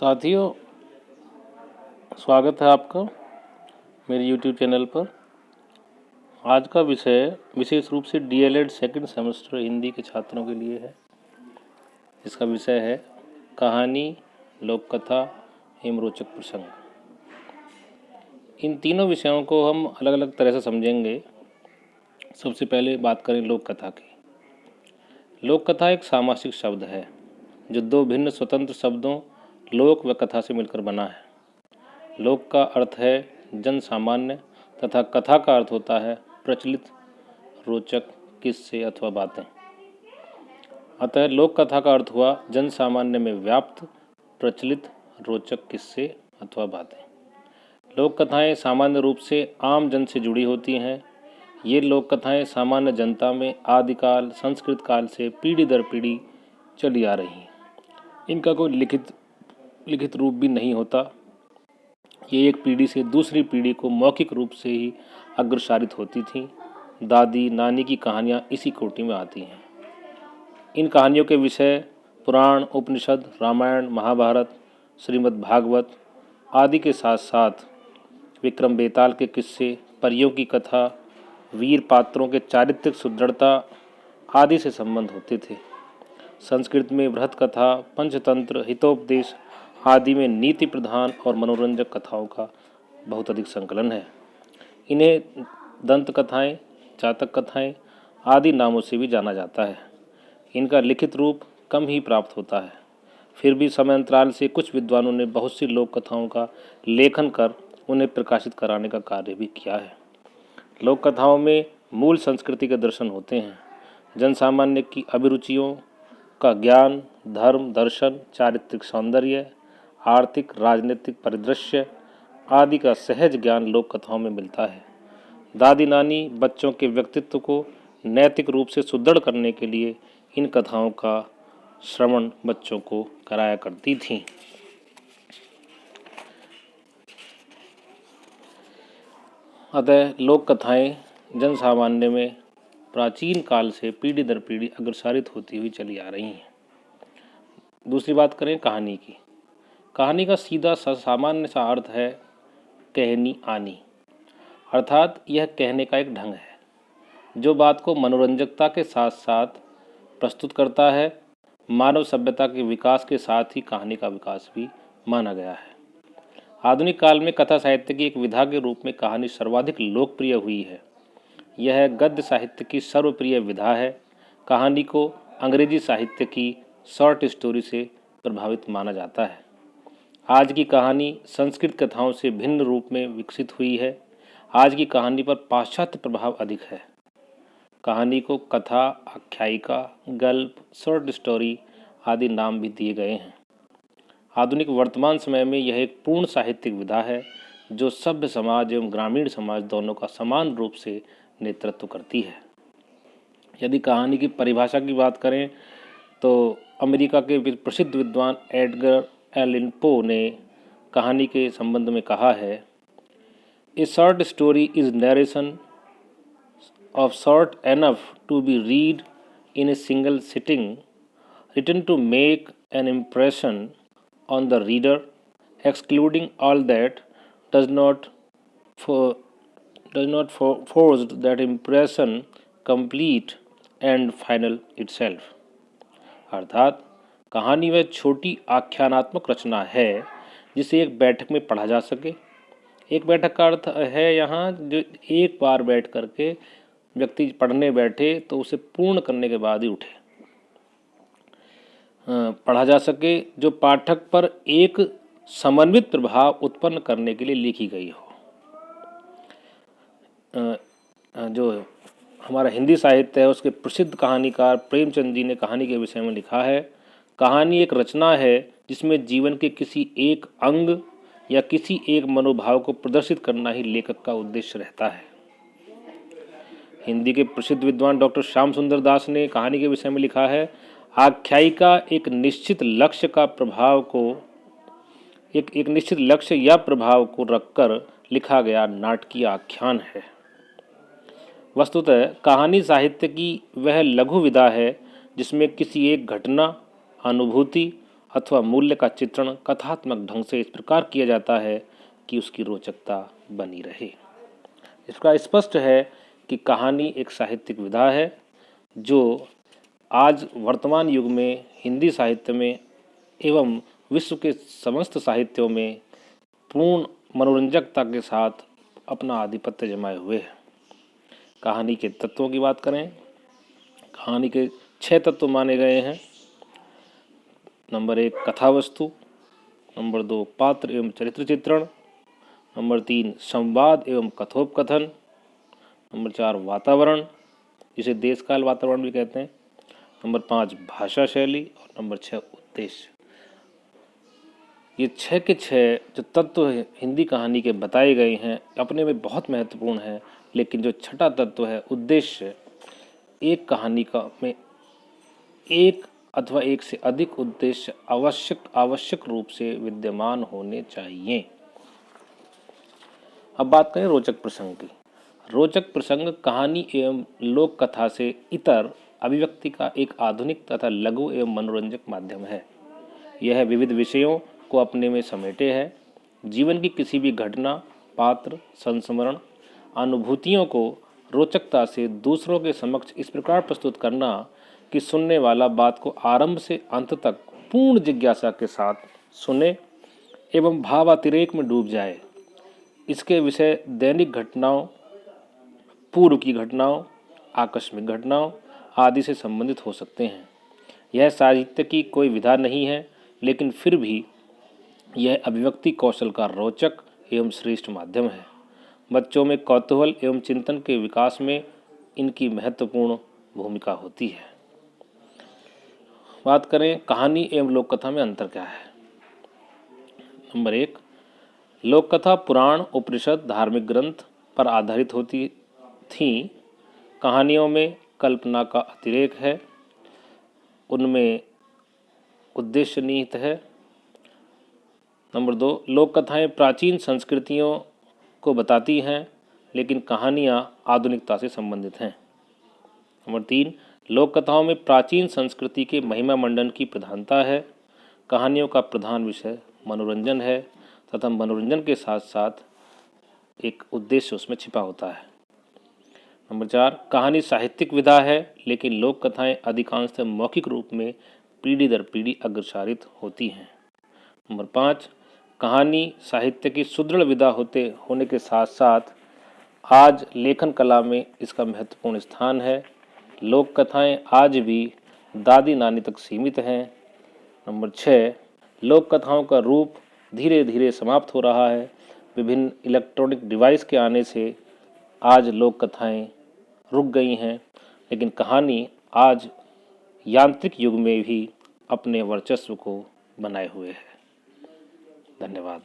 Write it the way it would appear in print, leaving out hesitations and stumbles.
साथियों, स्वागत है आपका मेरे YouTube चैनल पर। आज का विषय विशेष रूप से DLED सेकंड सेमेस्टर हिंदी के छात्रों के लिए है। इसका विषय है कहानी, लोक कथा एवं रोचक प्रसंग। इन तीनों विषयों को हम अलग अलग तरह से समझेंगे। सबसे पहले बात करें लोक कथा की। लोक कथा एक सामासिक शब्द है जो दो भिन्न स्वतंत्र शब्दों लोक व कथा से मिलकर बना है। लोक का अर्थ है जन सामान्य तथा कथा का अर्थ होता है प्रचलित, रोचक, किस्से अथवा बातें। अतः लोक कथा का अर्थ हुआ जन सामान्य में व्याप्त, प्रचलित, रोचक किस्से अथवा बातें। लोक कथाएँ सामान्य रूप से आम जन से जुड़ी होती हैं। ये लोक कथाएँ सामान्य जनता में आदिकाल संस्कृत काल से पीढ़ी दर पीढ़ी चली आ रही हैं। इनका कोई लिखित रूप भी नहीं होता। ये एक पीढ़ी से दूसरी पीढ़ी को मौखिक रूप से ही अग्रसारित होती थीं। दादी नानी की कहानियाँ इसी कोटि में आती हैं। इन कहानियों के विषय पुराण, उपनिषद, रामायण, महाभारत, श्रीमद् भागवत आदि के साथ साथ विक्रम बेताल के किस्से, परियों की कथा, वीर पात्रों के चारित्रिक सुदृढ़ता आदि से संबंध होते थे। संस्कृत में बृहत कथा, पंचतंत्र, हितोपदेश आदि में नीति प्रधान और मनोरंजक कथाओं का बहुत अधिक संकलन है। इन्हें दंत कथाएँ, जातक कथाएँ आदि नामों से भी जाना जाता है। इनका लिखित रूप कम ही प्राप्त होता है। फिर भी समयांतराल से कुछ विद्वानों ने बहुत सी लोक कथाओं का लेखन कर उन्हें प्रकाशित कराने का कार्य भी किया है। लोक कथाओं में मूल संस्कृति के दर्शन होते हैं। जनसामान्य की अभिरुचियों का ज्ञान, धर्म, दर्शन, चारित्रिक सौंदर्य, आर्थिक, राजनीतिक परिदृश्य आदि का सहज ज्ञान लोक कथाओं में मिलता है। दादी नानी बच्चों के व्यक्तित्व को नैतिक रूप से सुदृढ़ करने के लिए इन कथाओं का श्रवण बच्चों को कराया करती थीं। अतः लोक कथाएँ जन सामान्य में प्राचीन काल से पीढ़ी दर पीढ़ी अग्रसारित होती हुई चली आ रही हैं। दूसरी बात करें कहानी की। कहानी का सीधा सामान्य सा अर्थ है कहनी आनी, अर्थात यह कहने का एक ढंग है जो बात को मनोरंजकता के साथ साथ प्रस्तुत करता है। मानव सभ्यता के विकास के साथ ही कहानी का विकास भी माना गया है। आधुनिक काल में कथा साहित्य की एक विधा के रूप में कहानी सर्वाधिक लोकप्रिय हुई है। यह गद्य साहित्य की सर्वप्रिय विधा है। कहानी को अंग्रेजी साहित्य की शॉर्ट स्टोरी से प्रभावित माना जाता है। आज की कहानी संस्कृत कथाओं से भिन्न रूप में विकसित हुई है। आज की कहानी पर पाश्चात्य प्रभाव अधिक है। कहानी को कथा, आख्यायिका, गल्प, शॉर्ट स्टोरी आदि नाम भी दिए गए हैं। आधुनिक वर्तमान समय में यह एक पूर्ण साहित्यिक विधा है जो सभ्य समाज एवं ग्रामीण समाज दोनों का समान रूप से नेतृत्व करती है। यदि कहानी की परिभाषा की बात करें तो अमेरिका के प्रसिद्ध विद्वान एडगर एलन पो ने कहानी के संबंध में कहा है, ए short story is narration of short enough to be read in a single sitting, written to make an impression on the reader, excluding all that does not force that impression complete and final itself। अर्थात कहानी वह छोटी आख्यानात्मक रचना है जिसे एक बैठक में पढ़ा जा सके। एक बैठक का अर्थ है यहाँ जो एक बार बैठ करके व्यक्ति पढ़ने बैठे तो उसे पूर्ण करने के बाद ही उठे, पढ़ा जा सके, जो पाठक पर एक समन्वित प्रभाव उत्पन्न करने के लिए लिखी गई हो। जो हमारा हिंदी साहित्य है उसके प्रसिद्ध कहानीकार प्रेमचंद जी ने कहानी के विषय में लिखा है, कहानी एक रचना है जिसमें जीवन के किसी एक अंग या किसी एक मनोभाव को प्रदर्शित करना ही लेखक का उद्देश्य रहता है। हिंदी के प्रसिद्ध विद्वान डॉक्टर श्याम सुंदर दास ने कहानी के विषय में लिखा है, आख्यायिका एक निश्चित लक्ष्य का प्रभाव को एक निश्चित लक्ष्य या प्रभाव को रखकर लिखा गया नाटकीय आख्यान है। वस्तुतः कहानी साहित्य की वह लघु विधा है जिसमें किसी एक घटना, अनुभूति अथवा मूल्य का चित्रण कथात्मक ढंग से इस प्रकार किया जाता है कि उसकी रोचकता बनी रहे। इसका स्पष्ट है कि कहानी एक साहित्यिक विधा है जो आज वर्तमान युग में हिंदी साहित्य में एवं विश्व के समस्त साहित्यों में पूर्ण मनोरंजकता के साथ अपना आधिपत्य जमाए हुए है। कहानी के तत्वों की बात करें, कहानी के 6 तत्व माने गए हैं। नंबर 1 कथा वस्तु, नंबर 2 पात्र एवं चरित्र चित्रण, नंबर 3 संवाद एवं कथोपकथन, नंबर 4 वातावरण जिसे देश काल वातावरण भी कहते हैं, नंबर 5 भाषा शैली और नंबर 6 उद्देश्य। ये 6 के 6 जो तत्व हिंदी कहानी के बताए गए हैं अपने में बहुत महत्वपूर्ण है, लेकिन जो छठा तत्व है उद्देश्य, एक कहानी का में एक अथवा एक से अधिक उद्देश्य आवश्यक रूप से विद्यमान होने चाहिए। अब बात करें रोचक प्रसंग की। रोचक प्रसंग कहानी एवं लोक कथा से इतर अभिव्यक्ति का एक आधुनिक तथा लघु एवं मनोरंजक माध्यम है। यह विविध विषयों को अपने में समेटे है। जीवन की किसी भी घटना, पात्र, संस्मरण, अनुभूतियों को रोचकता से दूसरों के समक्ष इस प्रकार प्रस्तुत करना कि सुनने वाला बात को आरंभ से अंत तक पूर्ण जिज्ञासा के साथ सुने एवं भावातिरेक में डूब जाए। इसके विषय दैनिक घटनाओं, पूर्व की घटनाओं, आकस्मिक घटनाओं आदि से संबंधित हो सकते हैं। यह साहित्य की कोई विधा नहीं है, लेकिन फिर भी यह अभिव्यक्ति कौशल का रोचक एवं श्रेष्ठ माध्यम है। बच्चों में कौतूहल एवं चिंतन के विकास में इनकी महत्वपूर्ण भूमिका होती है। बात करें कहानी एवं लोक कथा में अंतर क्या है। नंबर 1 लोक कथा पुराण, उपनिषद, धार्मिक ग्रंथ पर आधारित होती थीं। कहानियों में कल्पना का अतिरेक है, उनमें उद्देश्य निहित है। नंबर 2 लोक कथाएं प्राचीन संस्कृतियों को बताती हैं, लेकिन कहानियाँ आधुनिकता से संबंधित हैं। नंबर 3 लोक कथाओं में प्राचीन संस्कृति के महिमा मंडन की प्रधानता है। कहानियों का प्रधान विषय मनोरंजन है तथा मनोरंजन के साथ साथ एक उद्देश्य उसमें छिपा होता है। नंबर 4 कहानी साहित्यिक विधा है, लेकिन लोक कथाएं अधिकांशतः मौखिक रूप में पीढ़ी दर पीढ़ी अग्रसारित होती हैं। नंबर 5 कहानी साहित्य की सुदृढ़ विधा होने के साथ साथ आज लेखन कला में इसका महत्वपूर्ण स्थान है। लोक कथाएं आज भी दादी नानी तक सीमित हैं। नंबर 6 लोक कथाओं का रूप धीरे धीरे समाप्त हो रहा है। विभिन्न इलेक्ट्रॉनिक डिवाइस के आने से आज लोक कथाएं रुक गई हैं, लेकिन कहानी आज यांत्रिक युग में भी अपने वर्चस्व को बनाए हुए है। धन्यवाद।